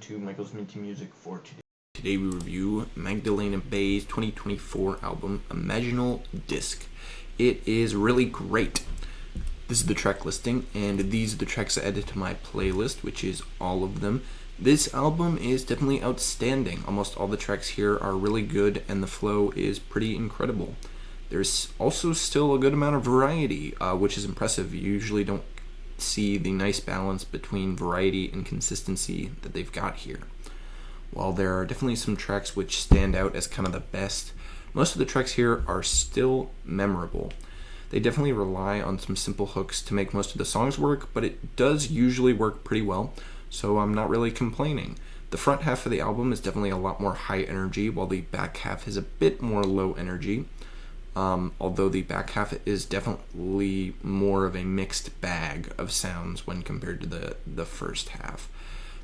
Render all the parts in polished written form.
To Michael's Minty Music for today. Today we review Magdalena Bay's 2024 album, Imaginal Disk. It is really great. This is the track listing, and these are the tracks I added to my playlist, which is all of them. This album is definitely outstanding. Almost all the tracks here are really good, and the flow is pretty incredible. There's also still a good amount of variety, which is impressive. You usually don't see the nice balance between variety and consistency that they've got here. While there are definitely some tracks which stand out as kind of the best, most of the tracks here are still memorable. They definitely rely on some simple hooks to make most of the songs work, but it does usually work pretty well, so I'm not really complaining. The front half of the album is definitely a lot more high energy, while the back half is a bit more low energy. Although the back half is definitely more of a mixed bag of sounds when compared to the first half.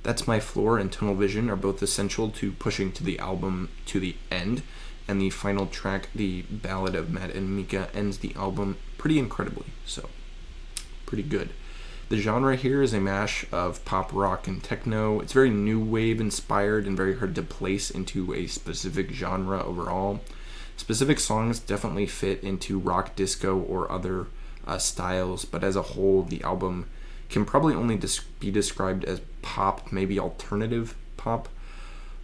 That's My Floor and Tunnel Vision are both essential to pushing to the album to the end, and the final track, the Ballad of Matt and Mika, ends the album pretty incredibly, so pretty good. The genre here is a mash of pop, rock, and techno. It's very new wave inspired and very hard to place into a specific genre overall. Specific songs definitely fit into rock, disco, or other styles, but as a whole, the album can probably only be described as pop, maybe alternative pop.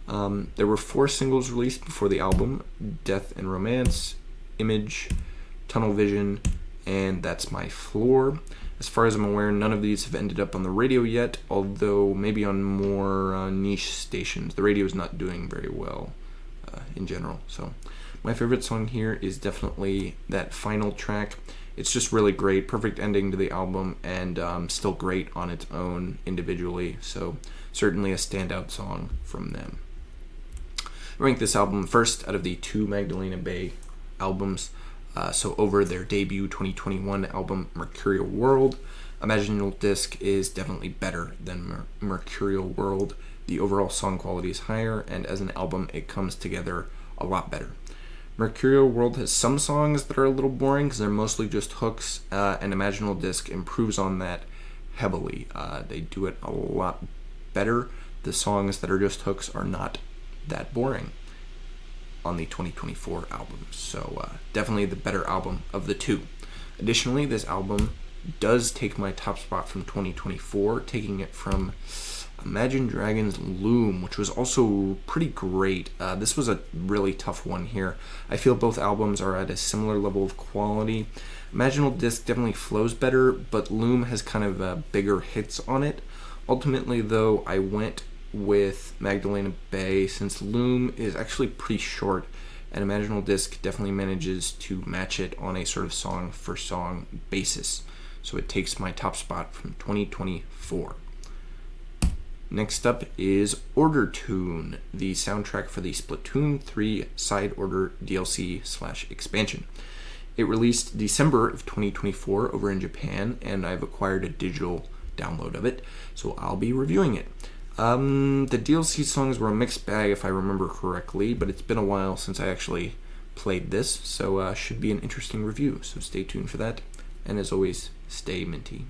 There were 4 singles released before the album: Death and Romance, Image, Tunnel Vision, and That's My Floor. As far as I'm aware, none of these have ended up on the radio yet, although maybe on more niche stations. The radio is not doing very well in general, so my favorite song here is definitely that final track. It's just really great, perfect ending to the album, and still great on its own individually, so certainly a standout song from them. I ranked this album first out of the 2 Magdalena Bay albums, so over their debut 2021 album, Mercurial World. Imaginal Disk is definitely better than Mercurial World. The overall song quality is higher, and as an album, it comes together a lot better. Mercurial World has some songs that are a little boring because they're mostly just hooks, and Imaginal Disk improves on that heavily. They do it a lot better. The songs that are just hooks are not that boring on the 2024 album, so definitely the better album of the 2. Additionally, this album does take my top spot from 2024, taking it from Imagine Dragons' Loom, which was also pretty great. This was a really tough one here. I feel both albums are at a similar level of quality. Imaginal Disk definitely flows better, but Loom has kind of bigger hits on it. Ultimately, though, I went with Magdalena Bay since Loom is actually pretty short, and Imaginal Disk definitely manages to match it on a sort of song-for-song basis. So it takes my top spot from 2024. Next up is Ordertune, the soundtrack for the Splatoon 3 Side Order DLC/expansion. It released December of 2024 over in Japan, and I've acquired a digital download of it, so I'll be reviewing it. The DLC songs were a mixed bag if I remember correctly, but it's been a while since I actually played this, so should be an interesting review, so stay tuned for that. And as always, stay minty.